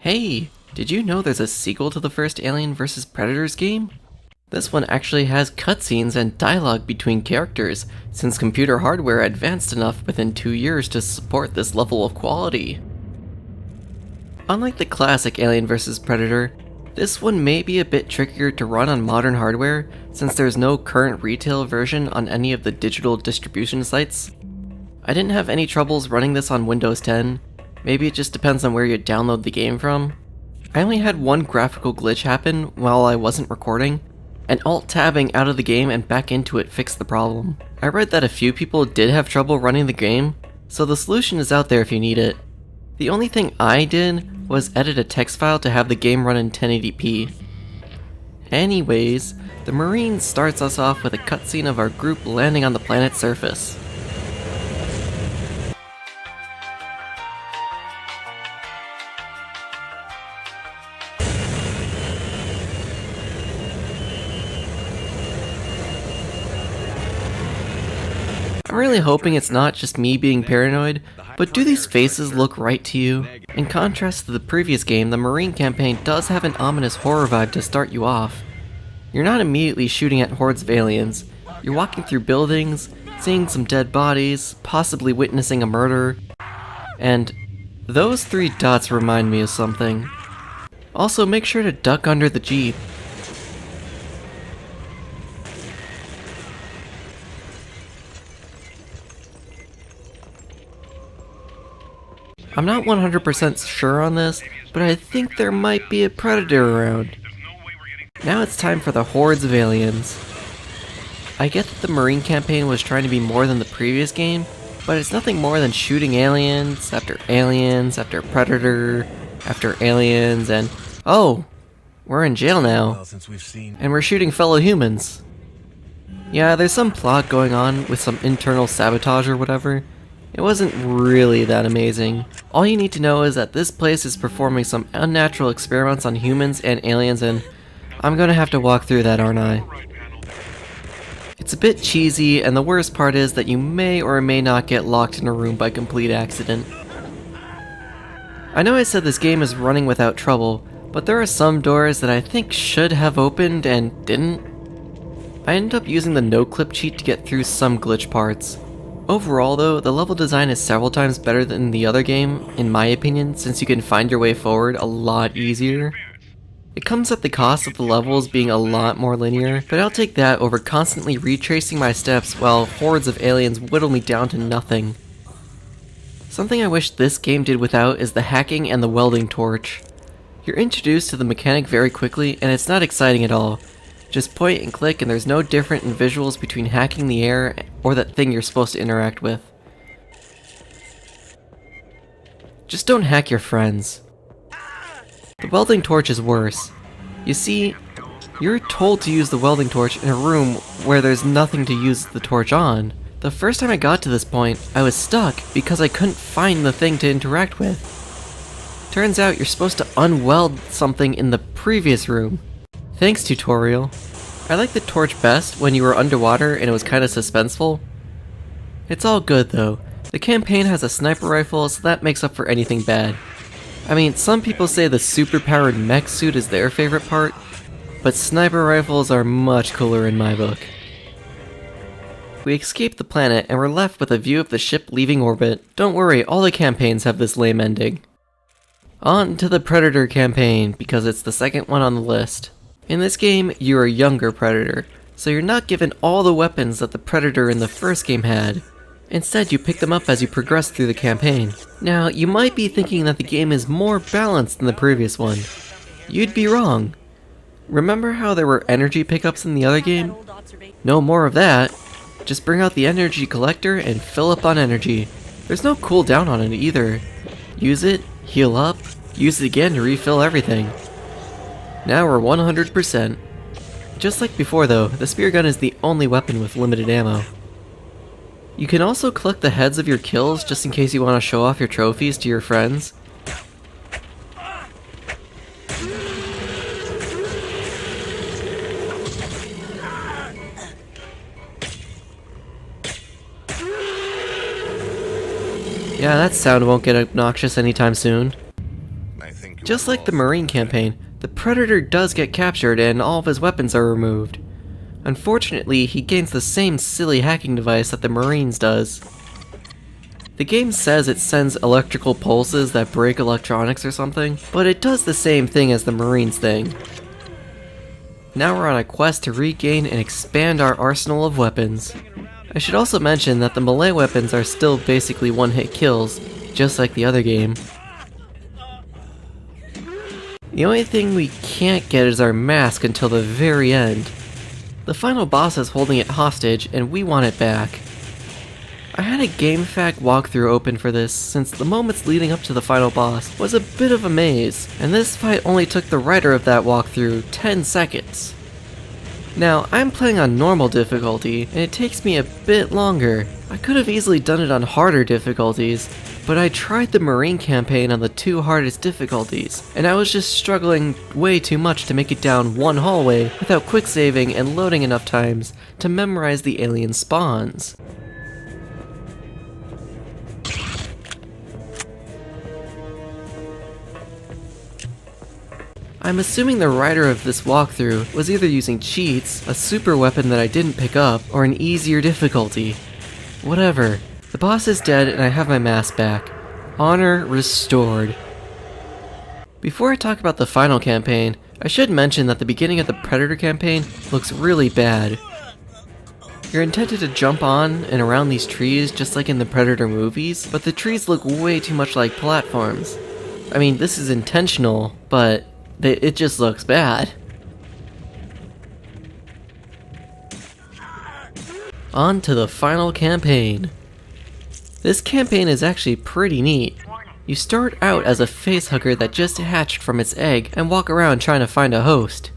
Hey, did you know there's a sequel to the first Alien vs Predators game? This one actually has cutscenes and dialogue between characters, since computer hardware advanced enough within 2 years to support this level of quality. Unlike the classic Alien vs Predator, this one may be a bit trickier to run on modern hardware, since there's no current retail version on any of the digital distribution sites. I didn't have any troubles running this on Windows 10, maybe it just depends on where you download the game from. I only had one graphical glitch happen while I wasn't recording, and alt-tabbing out of the game and back into it fixed the problem. I read that a few people did have trouble running the game, so the solution is out there if you need it. The only thing I did was edit a text file to have the game run in 1080p. Anyways, the Marine starts us off with a cutscene of our group landing on the planet's surface. I'm really hoping it's not just me being paranoid, but do these faces look right to you? In contrast to the previous game, the Marine campaign does have an ominous horror vibe to start you off. You're not immediately shooting at hordes of aliens. You're walking through buildings, seeing some dead bodies, possibly witnessing a murder, and those 3 dots remind me of something. Also, make sure to duck under the Jeep. I'm not 100% sure on this, but I think there might be a predator around. Now it's time for the hordes of aliens. I get that the Marine campaign was trying to be more than the previous game, but it's nothing more than shooting aliens after predator, after aliens, and oh, we're in jail now, and we're shooting fellow humans. Yeah, there's some plot going on with some internal sabotage or whatever. It wasn't really that amazing. All you need to know is that this place is performing some unnatural experiments on humans and aliens, and I'm gonna have to walk through that, aren't I? It's a bit cheesy, and the worst part is that you may or may not get locked in a room by complete accident. I know I said this game is running without trouble, but there are some doors that I think should have opened and didn't. I ended up using the no-clip cheat to get through some glitch parts. Overall though, the level design is several times better than the other game, in my opinion, since you can find your way forward a lot easier. It comes at the cost of the levels being a lot more linear, but I'll take that over constantly retracing my steps while hordes of aliens whittle me down to nothing. Something I wish this game did without is the hacking and the welding torch. You're introduced to the mechanic very quickly, and it's not exciting at all. Just point and click, and there's no difference in visuals between hacking the air or that thing you're supposed to interact with. Just don't hack your friends. The welding torch is worse. You see, you're told to use the welding torch in a room where there's nothing to use the torch on. The first time I got to this point, I was stuck because I couldn't find the thing to interact with. Turns out you're supposed to unweld something in the previous room. Thanks, tutorial. I like the torch best when you were underwater and it was kinda suspenseful. It's all good though. The campaign has a sniper rifle, so that makes up for anything bad. I mean, some people say the super-powered mech suit is their favorite part, but sniper rifles are much cooler in my book. We escape the planet and we're left with a view of the ship leaving orbit. Don't worry, all the campaigns have this lame ending. On to the Predator campaign, because it's the second one on the list. In this game, you're a younger Predator, so you're not given all the weapons that the Predator in the first game had. Instead, you pick them up as you progress through the campaign. Now, you might be thinking that the game is more balanced than the previous one. You'd be wrong. Remember how there were energy pickups in the other game? No more of that. Just bring out the energy collector and fill up on energy. There's no cooldown on it either. Use it, heal up, use it again to refill everything. Now we're 100%. Just like before though, the spear gun is the only weapon with limited ammo. You can also collect the heads of your kills just in case you want to show off your trophies to your friends. Yeah, that sound won't get obnoxious anytime soon. I think Just like the Marine campaign, the Predator does get captured and all of his weapons are removed. Unfortunately, he gains the same silly hacking device that the Marines does. The game says it sends electrical pulses that break electronics or something, but it does the same thing as the Marines thing. Now we're on a quest to regain and expand our arsenal of weapons. I should also mention that the melee weapons are still basically one-hit kills, just like the other game. The only thing we can't get is our mask until the very end. The final boss is holding it hostage, and we want it back. I had a GameFAQ walkthrough open for this, since the moments leading up to the final boss was a bit of a maze, and this fight only took the writer of that walkthrough 10 seconds. Now, I'm playing on normal difficulty, and it takes me a bit longer. I could have easily done it on harder difficulties, but I tried the Marine campaign on the 2 hardest difficulties, and I was just struggling way too much to make it down one hallway without quick saving and loading enough times to memorize the alien spawns. I'm assuming the writer of this walkthrough was either using cheats, a super weapon that I didn't pick up, or an easier difficulty. Whatever. The boss is dead and I have my mask back. Honor restored. Before I talk about the final campaign, I should mention that the beginning of the Predator campaign looks really bad. You're intended to jump on and around these trees just like in the Predator movies, but the trees look way too much like platforms. I mean, this is intentional, but it just looks bad. On to the final campaign. This campaign is actually pretty neat. You start out as a facehugger that just hatched from its egg and walk around trying to find a host.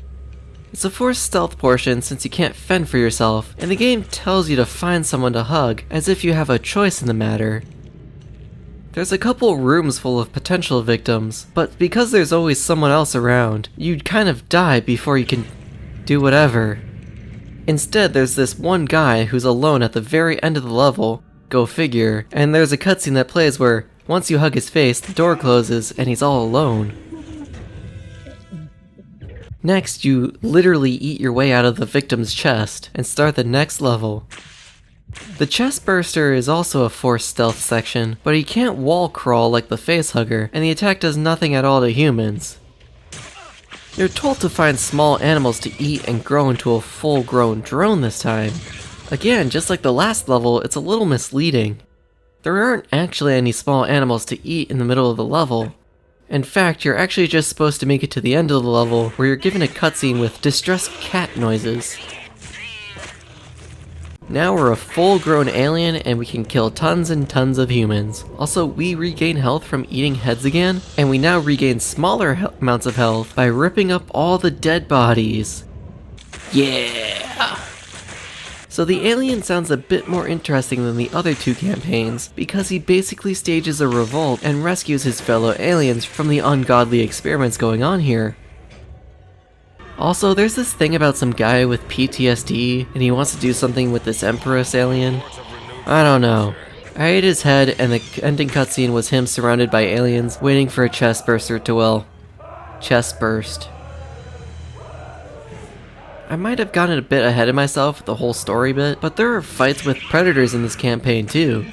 It's a forced stealth portion since you can't fend for yourself, and the game tells you to find someone to hug as if you have a choice in the matter. There's a couple rooms full of potential victims, but because there's always someone else around, you'd kind of die before you can do whatever. Instead, there's this one guy who's alone at the very end of the level, go figure, and there's a cutscene that plays where once you hug his face, the door closes and he's all alone. Next, you literally eat your way out of the victim's chest and start the next level. The chest burster is also a forced stealth section, but he can't wall crawl like the facehugger, and the attack does nothing at all to humans. You're told to find small animals to eat and grow into a full-grown drone this time. Again, just like the last level, it's a little misleading. There aren't actually any small animals to eat in the middle of the level. In fact, you're actually just supposed to make it to the end of the level where you're given a cutscene with distressed cat noises. Now we're a full-grown alien and we can kill tons and tons of humans. Also, we regain health from eating heads again, and we now regain smaller amounts of health by ripping up all the dead bodies. Yeah! So the alien sounds a bit more interesting than the other 2 campaigns because he basically stages a revolt and rescues his fellow aliens from the ungodly experiments going on here. Also, there's this thing about some guy with PTSD, and he wants to do something with this Empress alien. I don't know. I ate his head, and the ending cutscene was him surrounded by aliens, waiting for a chest burster to, well, chest burst. I might have gotten a bit ahead of myself with the whole story bit, but there are fights with predators in this campaign too.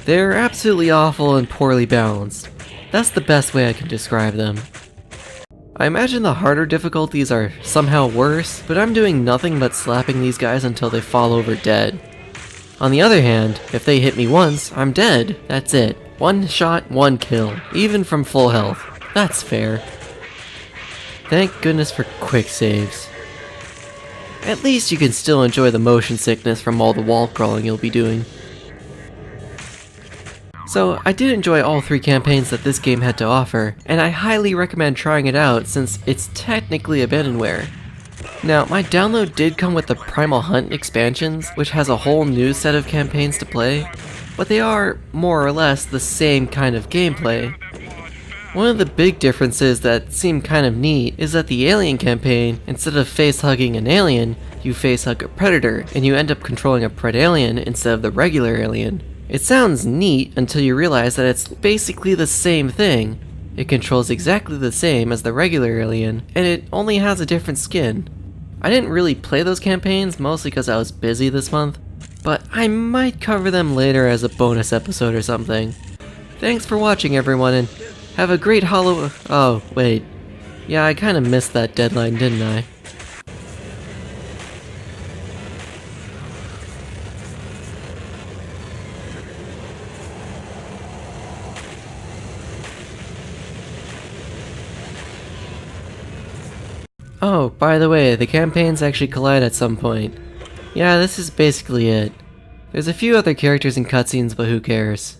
They're absolutely awful and poorly balanced. That's the best way I can describe them. I imagine the harder difficulties are somehow worse, but I'm doing nothing but slapping these guys until they fall over dead. On the other hand, if they hit me once, I'm dead. That's it. One shot, one kill, even from full health. That's fair. Thank goodness for quick saves. At least you can still enjoy the motion sickness from all the wall crawling you'll be doing. So, I did enjoy all 3 campaigns that this game had to offer, and I highly recommend trying it out since it's technically abandonware. Now, my download did come with the Primal Hunt expansions, which has a whole new set of campaigns to play, but they are, more or less, the same kind of gameplay. One of the big differences that seem kind of neat is that the Alien campaign, instead of face-hugging an alien, you face-hug a predator, and you end up controlling a predalien instead of the regular alien. It sounds neat until you realize that it's basically the same thing. It controls exactly the same as the regular alien, and it only has a different skin. I didn't really play those campaigns, mostly because I was busy this month, but I might cover them later as a bonus episode or something. Thanks for watching, everyone, and have a great Oh, wait. Yeah, I kinda missed that deadline, didn't I? Oh, by the way, the campaigns actually collide at some point. Yeah, this is basically it. There's a few other characters and cutscenes, but who cares?